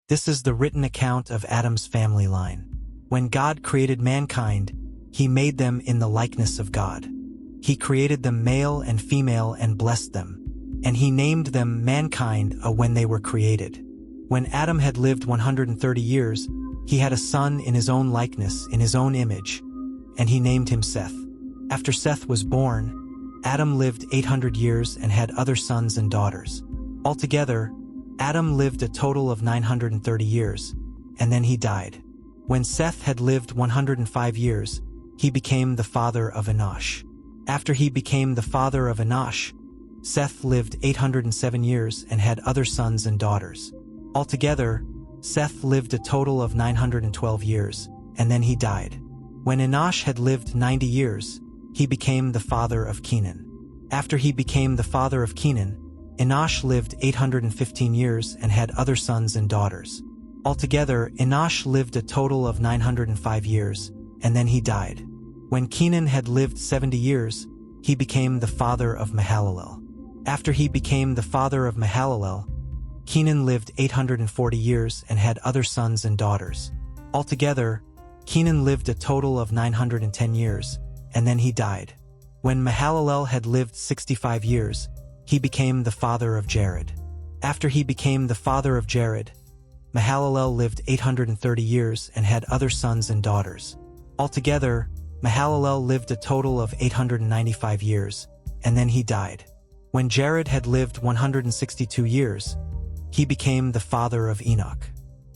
This is the written account of Adam's family line. When God created mankind, he made them in the likeness of God. He created them male and female and blessed them. And he named them mankind when they were created. When Adam had lived 130 years, he had a son in his own likeness, in his own image, and he named him Seth. After Seth was born, Adam lived 800 years and had other sons and daughters. Altogether, Adam lived a total of 930 years, and then he died. When Seth had lived 105 years, he became the father of Enoch. After he became the father of Enoch, Seth lived 807 years and had other sons and daughters. Altogether, Seth lived a total of 912 years, and then he died. When Enoch had lived 90 years, he became the father of Kenan. After he became the father of Kenan, Enoch lived 815 years and had other sons and daughters. Altogether, Enoch lived a total of 905 years, and then he died. When Kenan had lived 70 years, he became the father of Mahalalel. After he became the father of Mahalalel, Kenan lived 840 years and had other sons and daughters. Altogether, Kenan lived a total of 910 years, and then he died. When Mahalalel had lived 65 years, he became the father of Jared. After he became the father of Jared, Mahalalel lived 830 years and had other sons and daughters. Altogether, Mahalalel lived a total of 895 years, and then he died. When Jared had lived 162 years, he became the father of Enoch.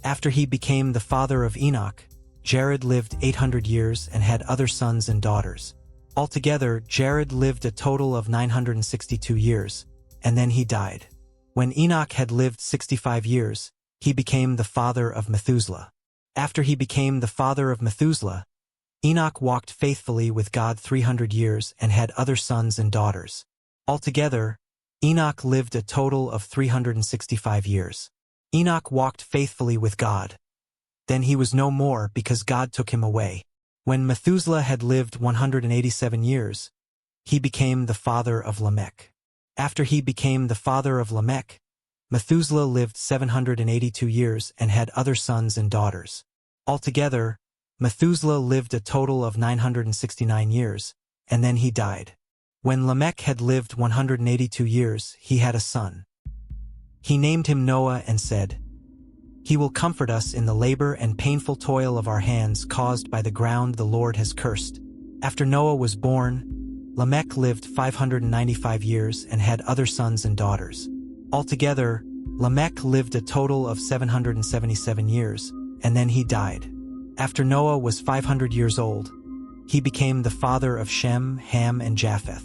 After he became the father of Enoch, Jared lived 800 years and had other sons and daughters. Altogether, Jared lived a total of 962 years, and then he died. When Enoch had lived 65 years, he became the father of Methuselah. After he became the father of Methuselah, Enoch walked faithfully with God 300 years and had other sons and daughters. Altogether, Enoch lived a total of 365 years. Enoch walked faithfully with God. Then he was no more because God took him away. When Methuselah had lived 187 years, he became the father of Lamech. After he became the father of Lamech, Methuselah lived 782 years and had other sons and daughters. Altogether, Methuselah lived a total of 969 years, and then he died. When Lamech had lived 182 years, he had a son. He named him Noah and said, "He will comfort us in the labor and painful toil of our hands caused by the ground the Lord has cursed." After Noah was born, Lamech lived 595 years and had other sons and daughters. Altogether, Lamech lived a total of 777 years, and then he died. After Noah was 500 years old, he became the father of Shem, Ham, and Japheth.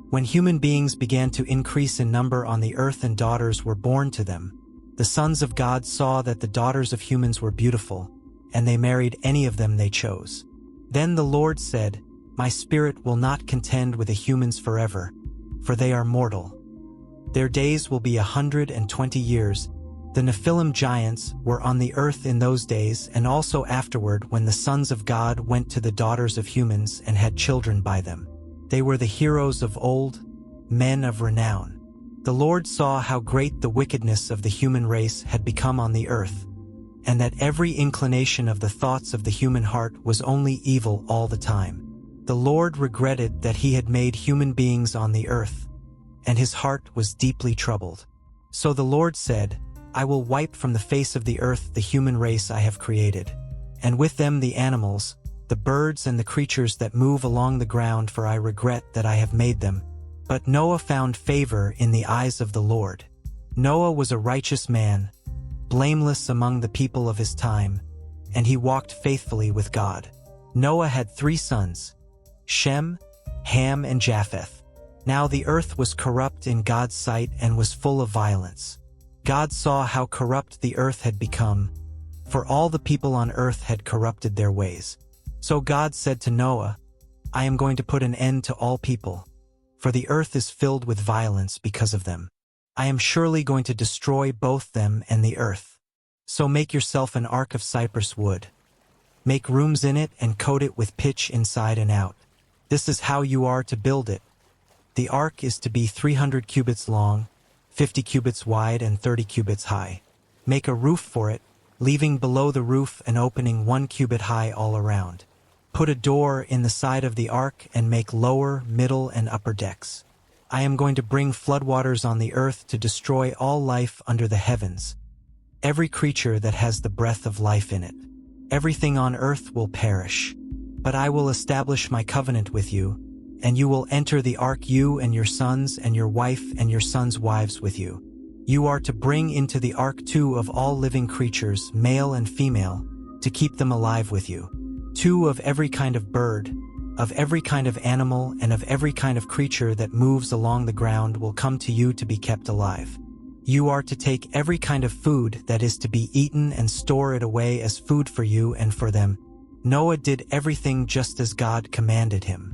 When human beings began to increase in number on the earth and daughters were born to them, the sons of God saw that the daughters of humans were beautiful, and they married any of them they chose. Then the Lord said, "My spirit will not contend with the humans forever, for they are mortal. Their days will be 120 years. The Nephilim giants were on the earth in those days and also afterward when the sons of God went to the daughters of humans and had children by them. They were the heroes of old, men of renown. The Lord saw how great the wickedness of the human race had become on the earth, and that every inclination of the thoughts of the human heart was only evil all the time. The Lord regretted that he had made human beings on the earth, and his heart was deeply troubled. So the Lord said, I will wipe from the face of the earth the human race I have created, and with them the animals, the birds and the creatures that move along the ground, for I regret that I have made them. But Noah found favor in the eyes of the Lord. Noah was a righteous man, blameless among the people of his time, and he walked faithfully with God. Noah had 3 sons, Shem, Ham, and Japheth. Now the earth was corrupt in God's sight and was full of violence. God saw how corrupt the earth had become, for all the people on earth had corrupted their ways. So God said to Noah, I am going to put an end to all people, for the earth is filled with violence because of them. I am surely going to destroy both them and the earth. So make yourself an ark of cypress wood. Make rooms in it and coat it with pitch inside and out. This is how you are to build it. The ark is to be 300 cubits long, 50 cubits wide, and 30 cubits high. Make a roof for it, leaving below the roof an opening 1 cubit high all around. Put a door in the side of the ark and make lower, middle, and upper decks. I am going to bring floodwaters on the earth to destroy all life under the heavens, every creature that has the breath of life in it. Everything on earth will perish. But I will establish my covenant with you, and you will enter the ark, you and your sons and your wife and your sons' wives with you. You are to bring into the ark 2 of all living creatures, male and female, to keep them alive with you. 2 of every kind of bird, of every kind of animal, and of every kind of creature that moves along the ground will come to you to be kept alive. You are to take every kind of food that is to be eaten and store it away as food for you and for them. Noah did everything just as God commanded him.